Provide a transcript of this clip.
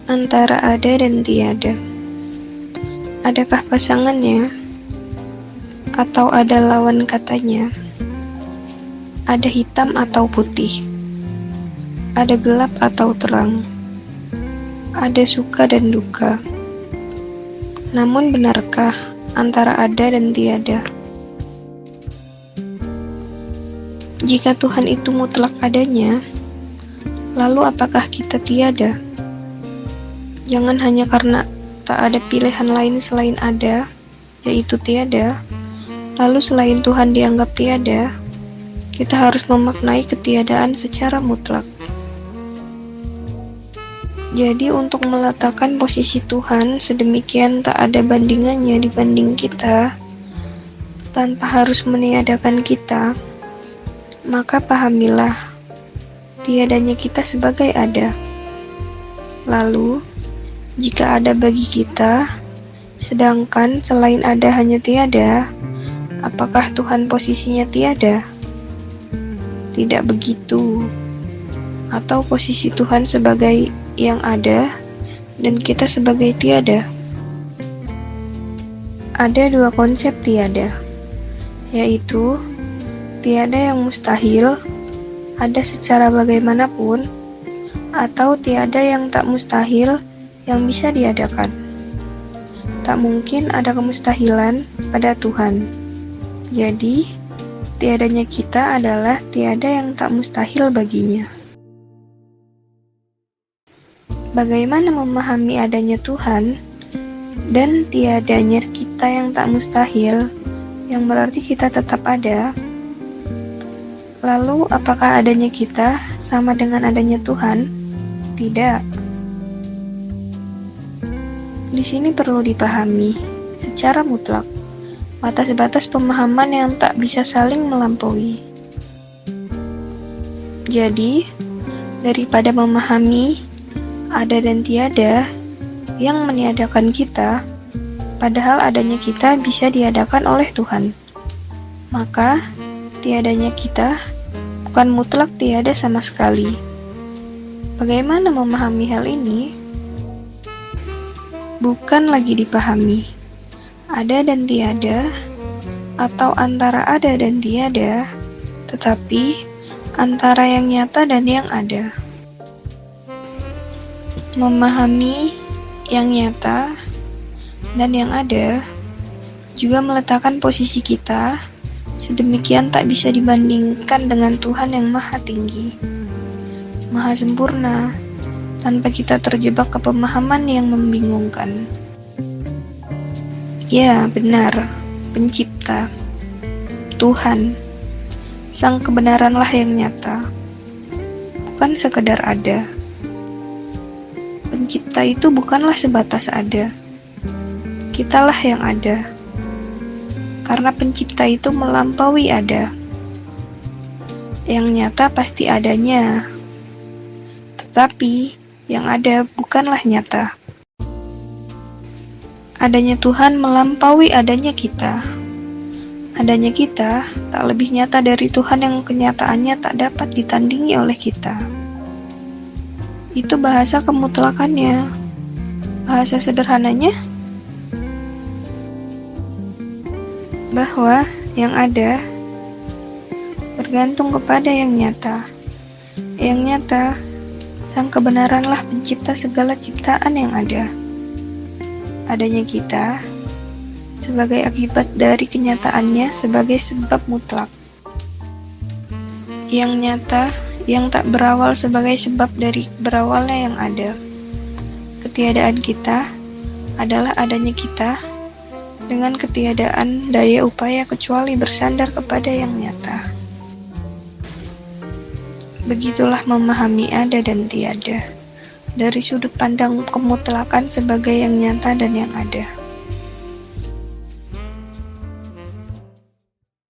Antara ada dan tiada. Adakah pasangannya? Atau ada lawan katanya? Ada hitam atau putih? Ada gelap atau terang? Ada suka dan duka. Namun benarkah antara ada dan tiada? Jika Tuhan itu mutlak adanya, lalu apakah kita tiada? Jangan hanya karena tak ada pilihan lain selain ada, yaitu tiada, lalu selain Tuhan dianggap tiada, kita harus memaknai ketiadaan secara mutlak. Jadi untuk meletakkan posisi Tuhan sedemikian tak ada bandingannya dibanding kita, tanpa harus meniadakan kita, maka pahamilah tiadanya kita sebagai ada. Lalu, jika ada bagi kita, sedangkan selain ada hanya tiada, apakah Tuhan posisinya tiada? Tidak begitu. Atau posisi Tuhan sebagai yang ada dan kita sebagai tiada. Ada dua konsep tiada, yaitu tiada yang mustahil, ada secara bagaimanapun, atau tiada yang tak mustahil, yang bisa diadakan. Tak mungkin ada kemustahilan pada Tuhan. Jadi, tiadanya kita adalah tiada yang tak mustahil baginya. Bagaimana memahami adanya Tuhan dan tiadanya kita yang tak mustahil, yang berarti kita tetap ada? Lalu, apakah adanya kita sama dengan adanya Tuhan? Tidak. Di sini perlu dipahami secara mutlak batas-batas pemahaman yang tak bisa saling melampaui. Jadi, daripada memahami ada dan tiada yang meniadakan kita, padahal adanya kita bisa diadakan oleh Tuhan, maka tiadanya kita bukan mutlak tiada sama sekali. Bagaimana memahami hal ini? Bukan lagi dipahami ada dan tiada, atau antara ada dan tiada, tetapi antara yang nyata dan yang ada. Memahami yang nyata dan yang ada juga meletakkan posisi kita sedemikian tak bisa dibandingkan dengan Tuhan yang maha tinggi, maha sempurna, tanpa kita terjebak ke pemahaman yang membingungkan. Ya, benar, pencipta, Tuhan, sang kebenaranlah yang nyata, bukan sekedar ada. Pencipta itu bukanlah sebatas ada, kitalah yang ada. Karena pencipta itu melampaui ada. Yang nyata pasti adanya, tetapi yang ada bukanlah nyata. Adanya Tuhan melampaui adanya kita. Adanya kita tak lebih nyata dari Tuhan yang kenyataannya tak dapat ditandingi oleh kita. Itu bahasa kemutlakannya. Bahasa sederhananya, bahwa yang ada bergantung kepada yang nyata. Yang nyata, sang kebenaranlah pencipta segala ciptaan yang ada. Adanya kita sebagai akibat dari kenyataannya sebagai sebab mutlak. Yang nyata, yang tak berawal sebagai sebab dari berawalnya yang ada. Ketiadaan kita adalah adanya kita dengan ketiadaan daya upaya kecuali bersandar kepada yang nyata. Begitulah memahami ada dan tiada, dari sudut pandang kemutlakan sebagai yang nyata dan yang ada.